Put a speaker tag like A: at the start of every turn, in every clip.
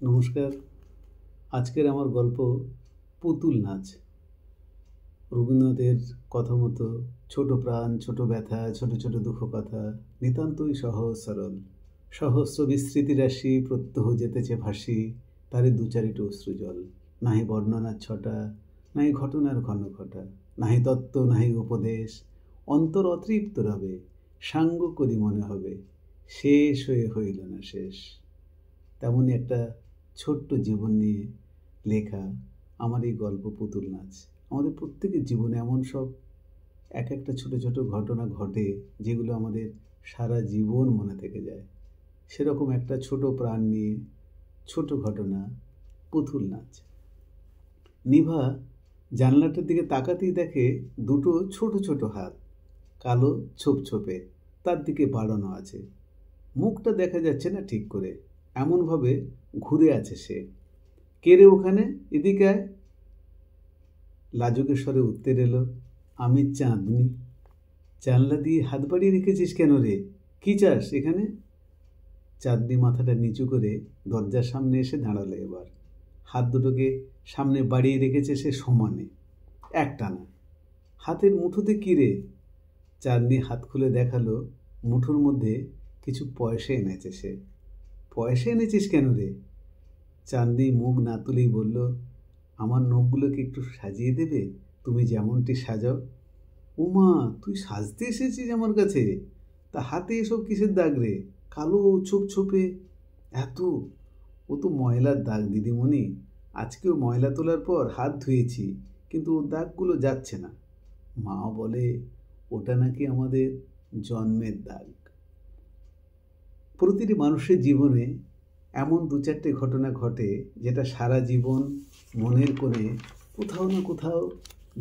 A: নমস্কার। আজকের আমার গল্প পুতুল নাচ। রবীন্দ্রনাথের কথা মতো ছোট প্রাণ, ছোট ব্যথা, ছোট ছোট দুঃখ কথা, নিতান্তই সহজ সরল। সহস্র বিস্মৃতি রাশি প্রত্যহ যেতেছে ভাসি, তারে দু চারিট অশ্রুজল। নাহি বর্ণনার ছটা, নাহি ঘটনার ঘন ঘটা, নাহি তত্ত্ব নাহি উপদেশ। অন্তর অতৃপ্ত রবে, সাঙ্গ করি মনে হবে, শেষ হয়ে হইল না শেষ। তেমনই একটা ছোট্ট জীবন নিয়ে লেখা আমার এই গল্প পুতুল নাচ। আমাদের প্রত্যেকের জীবনে এমন সব এক একটা ছোট ছোট ঘটনা ঘটে যেগুলো আমাদের সারা জীবন মনে থেকে যায়। সেরকম একটা ছোট প্রাণ নিয়ে ছোট ঘটনা, পুতুল নাচ। নিভা জানলাটার দিকে তাকাতেই দেখে দুটো ছোট ছোট হাত, কালো ছোপ ছোপে, তার দিকে বাড়ানো আছে। মুখটা দেখা যাচ্ছে না ঠিক করে, এমনভাবে ঘুরে আছে সে। কে রে ওখানে, এদিকে আয়। লাজুকের স্বরে উত্তর এলো, আমি চাঁদনি। জানলা দিয়ে হাত বাড়িয়ে রেখেছিস কেন রে? কি চাস এখানে? চাঁদনি মাথাটা নিচু করে দরজার সামনে এসে দাঁড়ালো এবার। হাত দুটোকে সামনে বাড়িয়ে রেখেছে সে সমানে, একটানা। হাতের মুঠোতে কি রে? চাঁদনি হাত খুলে দেখালো, মুঠোর মধ্যে কিছু পয়সা এনেছে সে। পয়সা এনেছিস কেন রে? চাঁদনি মুখ না তুলেই বলল, আমার নখগুলোকে একটু সাজিয়ে দেবে, তুমি যেমনটি সাজাও। উমা, তুই সাজতে এসেছিস আমার কাছে? তা হাতে এসব কিসের দাগ রে? কালো ছোপ ছোপে এত। ও তো ময়লার দাগ দিদিমণি। আজকেও ময়লা তোলার পর হাত ধুয়েছি, কিন্তু ও দাগগুলো যাচ্ছে না। মা বলে ওটা নাকি আমাদের জন্মের দাগ। প্রতিটি মানুষের জীবনে এমন দু চারটে ঘটনা ঘটে যেটা সারা জীবন মনের কোণে কোথাও না কোথাও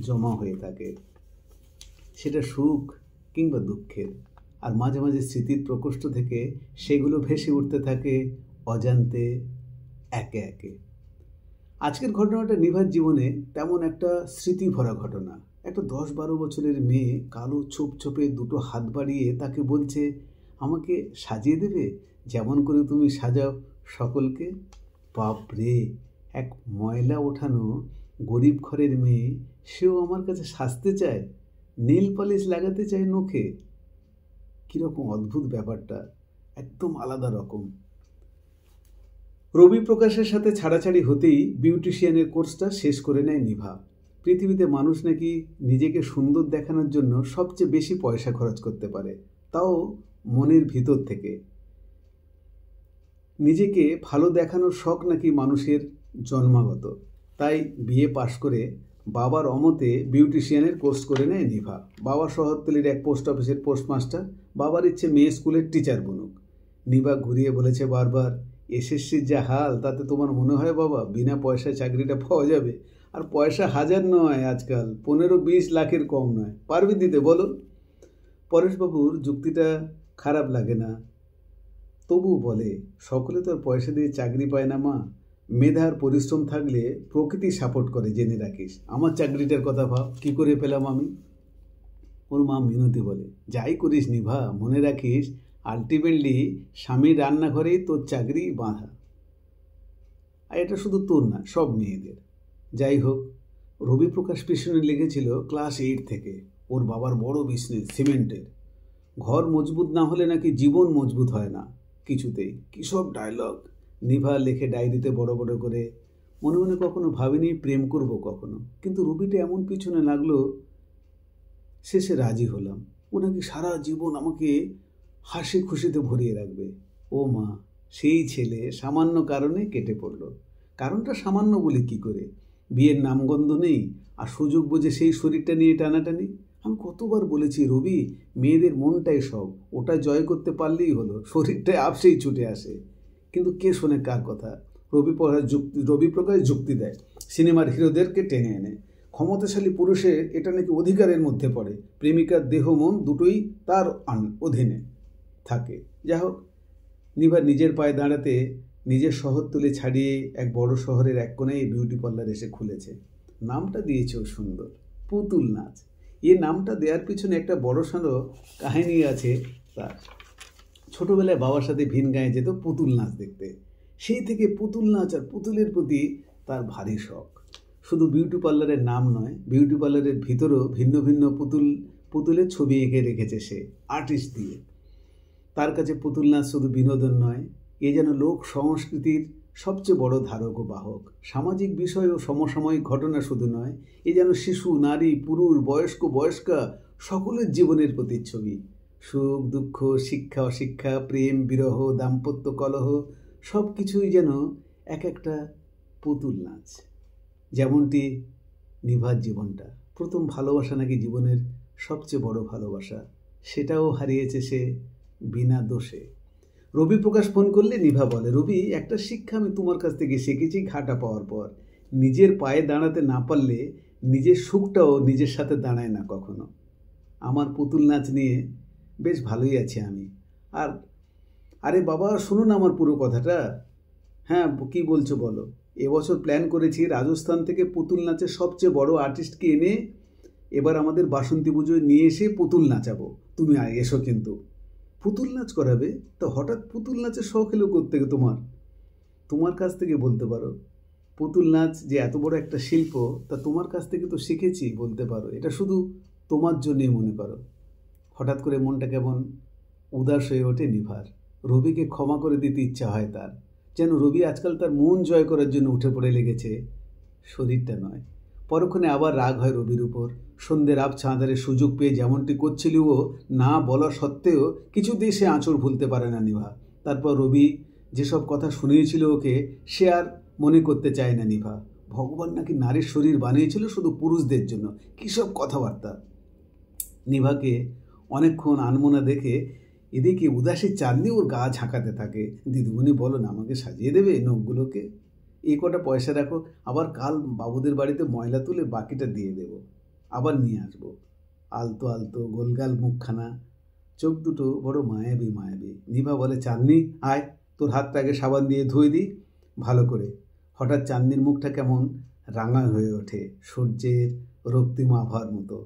A: জমা হয়ে থাকে। সেটা সুখ কিংবা দুঃখের, আর মাঝে মাঝে স্মৃতির প্রকোষ্ঠ থেকে সেগুলো ভেসে উঠতে থাকে অজান্তে, একে একে। আজকের ঘটনাটা নিভার জীবনে তেমন একটা স্মৃতি ভরা ঘটনা। একটা 10-12 বছরের মেয়ে কালো ছোপ ছোপে দুটো হাত বাড়িয়ে তাকে বলছে, আমাকে সাজিয়ে দেবে যেমন করে তুমি সাজাও সকলকে। বাপ রে, এক ময়লা ওঠানো গরিব ঘরের মেয়ে, সেও আমার কাছে সাজতে চায়, নেল পালিশ লাগাতে চায় নখে। কীরকম অদ্ভুত ব্যাপারটা, একদম আলাদা রকম। রবি প্রকাশের সাথে ছাড়াছাড়ি হতেই বিউটিশিয়ানের কোর্সটা শেষ করে নেয় নিভা। পৃথিবীতে মানুষ নাকি নিজেকে সুন্দর দেখানোর জন্য সবচেয়ে বেশি পয়সা খরচ করতে পারে, তাও মনের ভিতর থেকে। নিজেকে ভালো দেখানোর শখ নাকি মানুষের জন্মাগত। তাই বিএ পাশ করে বাবার অমতে বিউটিশিয়ানের কোর্স করে নেয় নিভা। বাবা শহরতলির এক পোস্ট অফিসের পোস্টমাস্টার, বাবার ইচ্ছে মেয়ে স্কুলের টিচার বনুক। নিভা ঘুরিয়ে বলেছে বারবার, এসএসসির যা হাল, তাতে তোমার মনে হয় বাবা বিনা পয়সায় চাকরিটা পাওয়া যাবে? আর পয়সা হাজার নয়, আজকাল 15-20 লাখের কম নয়। পারবি দিতে বলো? পরেশবাবুর যুক্তিটা খারাপ লাগে না, তবুও বলে, সকলে তো আর পয়সা দিয়ে চাকরি পায় না মা। মেধার পরিশ্রম থাকলে প্রকৃতি সাপোর্ট করে, জেনে রাখিস। আমার চাকরিটার কথা ভাব, কি করে পেলাম আমি। ওর মা মিনতি বলে, যাই করিস নিভা, মনে রাখিস আলটিমেটলি স্বামীর রান্নাঘরেই তোর চাকরি বাঁধা। আর এটা শুধু তোর না, সব মেয়েদের। যাই হোক, রবি প্রকাশ পিছনে লেগেছিল ক্লাস 8 থেকে। ওর বাবার বড় বিজনেস, সিমেন্টের। ঘর মজবুত না হলে নাকি জীবন মজবুত হয় না কিছুতেই। কী সব ডায়লগ নিভা লেখে ডায়েরিতে বড় বড় করে। মনে মনে কখনো ভাবিনি প্রেম করব কখনো, কিন্তু রবিটা এমন পিছনে লাগলো, শেষে রাজি হলাম। ও নাকি সারা জীবন আমাকে হাসি খুশিতে ভরিয়ে রাখবে। ও মা, সেই ছেলে সামান্য কারণে কেটে পড়ল। কারণটা সামান্য বলে কি করে? বিয়ের নামগন্ধ নেই, আর সুযোগ বুঝে সেই শরীরটা নিয়ে টানাটানি। আমি কতবার বলেছি রবি, মেয়েদের মনটাই সব, ওটা জয় করতে পারলেই হলো, শরীরটাই আপসেই ছুটে আসে। কিন্তু কে শোনে কার কথা? রবি প্রকাশ যুক্তি দেয়, সিনেমার হিরোদেরকে টেনে এনে। ক্ষমতাশালী পুরুষের এটা নাকি অধিকারের মধ্যে পড়ে, প্রেমিকার দেহ মন দুটোই তার অধীনে থাকে। যা হোক, নিভা নিজের পায়ে দাঁড়াতে নিজের শহরতলি ছাড়িয়ে এক বড় শহরের এক কোণে বিউটি পার্লার এসে খুলেছে। নামটা দিয়েছে ও সুন্দর, পুতুল নাচ। এই নামটা দেওয়ার পিছনে একটা বড়সড় কাহিনী আছে তার। ছোটবেলায় বাবার সাথে ভিন গাঁয়ে যেত পুতুল নাচ দেখতে। সেই থেকে পুতুল নাচ আর পুতুলের প্রতি তার ভারী শখ। শুধু বিউটি পার্লারের নাম নয়, বিউটি পার্লারের ভিতরেও ভিন্ন ভিন্ন পুতুলের ছবি এঁকে রেখেছে সে আর্টিস্ট দিয়ে। তার কাছে পুতুল নাচ শুধু বিনোদন নয়, এ যেন লোক সংস্কৃতির সবচেয়ে বড় ধারক ও বাহক। সামাজিক বিষয় ও সমসাময়িক ঘটনা শুধু নয়, এ যেন শিশু, নারী, পুরুষ, বয়স্কা সকলের জীবনের প্রতিচ্ছবি। সুখ, দুঃখ, শিক্ষা, অশিক্ষা, প্রেম, বিরহ, দাম্পত্য কলহ সব কিছুই যেন এক একটা পুতুল নাচ। যেমনটি নিভার জীবনটা, প্রথম ভালোবাসা নাকি জীবনের সবচেয়ে বড় ভালোবাসা, সেটাও হারিয়েছে সে বিনা দোষে। রবি প্রকাশ ফোন করলে নিভা বলে, রবি, একটা শিক্ষা আমি তোমার কাছ থেকে শিখেছি ঘাটা পাওয়ার পর, নিজের পায়ে দাঁড়াতে না পারলে নিজের সুখটাও নিজের সাথে দাঁড়ায় না কখনো। আমার পুতুল নাচ নিয়ে বেশ ভালোই আছি আমি। আর আরে বাবা, শুনুন আমার পুরো কথাটা। হ্যাঁ, কি বলছো বলো। এবছর প্ল্যান করেছি রাজস্থান থেকে পুতুল নাচের সবচেয়ে বড় আর্টিস্টকে এনে এবার আমাদের বাসন্তী পুজোয় নিয়ে এসে পুতুল নাচাবো। তুমি এসো কিন্তু। পুতুল নাচ করাবে? তো হঠাৎ পুতুল নাচের শখ এলো কোত্থেকে তোমার কাছ থেকে বলতে পারো। পুতুল নাচ যে এত বড় একটা শিল্প, তা তোমার কাছ থেকে তো শিখেছি বলতে পারো। এটা শুধু তোমার জন্যই মনে করো। হঠাৎ করে মনটা কেমন উদাস হয়ে ওঠে নিভার। রবিকে ক্ষমা করে দিতে ইচ্ছা হয় তার, যেন রবি আজকাল তার মন জয় করার জন্য উঠে পড়ে লেগেছে, শরীরটা নয়। পরক্ষণে আবার রাগ হয় রবির উপর। সন্ধ্যের আবছা আঁধারে সুযোগ পেয়ে যেমনটি করছিল ও, না বলা সত্ত্বেও কিছুতেই সে আঁচড় ভুলতে পারে না নিভা। তারপর রবি যেসব কথা শুনিয়েছিল ওকে, সে আর মনে করতে চায় না নিভা। ভগবান নাকি নারীর শরীর বানিয়েছিল শুধু পুরুষদের জন্য, কী সব কথাবার্তা। নিভাকে অনেকক্ষণ আনমনা দেখে এদিকে উদাসী চাঁদনি ওর গা ঝাঁকাতে থাকে। দিদিমণি বলো না, আমাকে সাজিয়ে দেবে নখগুলোকে, এই কটা পয়সা রাখো, আবার কাল বাবুদের বাড়িতে ময়লা তুলে বাকিটা দিয়ে দেব, আবার নিয়ে আসবো। আলতো আলতো গোলগাল মুখখানা, চোখ দুটো বড় মায়াবী মায়াবী। নিভা বলে, চাঁদনি আয়, তোর হাতটা আগে সাবান দিয়ে ধুয়ে দিই ভালো করে। হঠাৎ চাঁদনির মুখটা কেমন রাঙা হয়ে ওঠে, সূর্যের রক্তিম আভার মতো।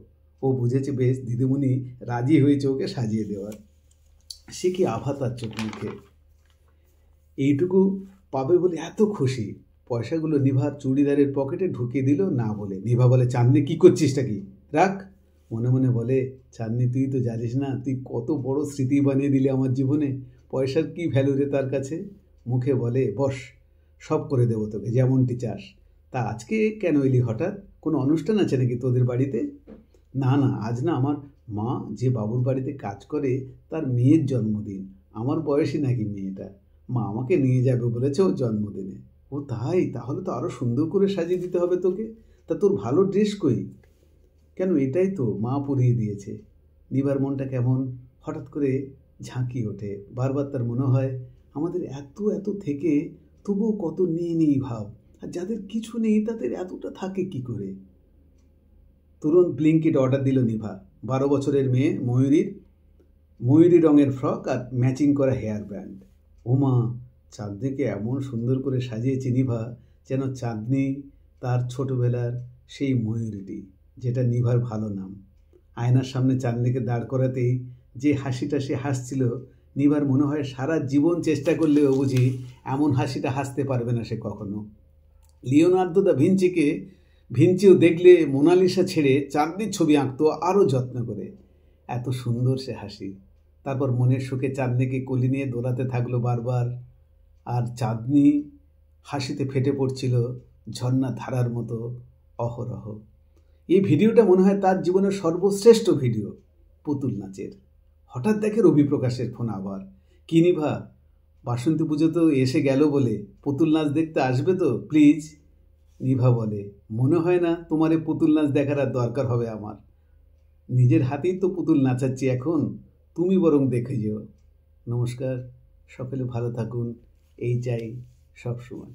A: ও বুঝেছে বেশ দিদিমণি রাজি হয়েছে ওকে সাজিয়ে দেওয়ার। সে কি আভা তার চোখ মুখে, এইটুকু পাবে বলে এত খুশি। পয়সাগুলো নিভার চুড়িদারের পকেটে ঢুকিয়ে দিল না বলে। নিভা বলে, চাঁদনি কি করছিসটা কি, রাখ। মনে মনে বলে, চাঁদনি তুই তো জানিস না তুই কত বড় স্মৃতি বানিয়ে দিলি আমার জীবনে, পয়সার কি ভ্যালু রে তার কাছে। মুখে বলে, বস, সব করে দেবো তোকে যেমনটি চাস। তা আজকে কেন এলি হঠাৎ, কোনো অনুষ্ঠান আছে নাকি তোদের বাড়িতে? না না, আজ না, আমার মা যে বাবুর বাড়িতে কাজ করে তার মেয়ের জন্মদিন। আমার বয়সী নাকি মেয়েটা, মা আমাকে নিয়ে যাবে বলেছে ওর জন্মদিনে। ও তাই, তাহলে তো আরও সুন্দর করে সাজিয়ে দিতে হবে তোকে। তা তোর ভালো ড্রেস কই? কেন, এটাই তো মা পরিয়ে দিয়েছে। নিবার মনটা কেমন হঠাৎ করে ঝাঁকি ওঠে। বারবার তার মনে হয় আমাদের এত এত থেকে তবুও কত নেই ভাব, আর যাদের কিছু নেই তাদের এতটা থাকে কি করে। তুরন্ত ব্লিঙ্কিট অর্ডার দিল নিভা। 12 বছরের মেয়ে ময়ূরী রঙের ফ্রক আর ম্যাচিং করা হেয়ার ব্যান্ড। ওমা, চাঁদনিকে এমন সুন্দর করে সাজিয়েছে নিভা, যেন চাঁদনি তার ছোটবেলার সেই ময়ূরীটি, যেটা নিভার ভালো নাম। আয়নার সামনে চাঁদনিকে দাঁড় করাতেই যে হাসিটা সে হাসছিল, নিভার মনে হয় সারা জীবন চেষ্টা করলেও বুঝি এমন হাসিটা হাসতে পারবে না সে কখনো। লিওনার্দো দা ভিঞ্চিও দেখলে মোনালিসা ছেড়ে চাঁদনির ছবি আঁকতো আরও যত্ন করে। এত সুন্দর সে হাসি। তারপর মনের সুখে চাঁদনিকে কোলে নিয়ে দোলাতে থাকলো বারবার, আর চাঁদনি হাসিতে ফেটে পড়ছিল ঝর্ণা ধারার মতো অহরহ। এই ভিডিওটা মনে হয় তার জীবনের সর্বশ্রেষ্ঠ ভিডিও, পুতুল নাচের। হঠাৎ দেখে রবি প্রকাশের ফোন আবার। কি নিভা, বাসন্তী পুজো তো এসে গেল বলে পুতুল নাচ দেখতে আসবে তো প্লিজ? নিভা বলে, মনে হয় না তোমার এই পুতুল নাচ দেখার আর দরকার হবে আমার, নিজের হাতেই তো পুতুল নাচাচ্ছি এখন, তুমি বরং দেখে যেও। নমস্কার, সকলে ভালো থাকুন, এই চাই সব সময়।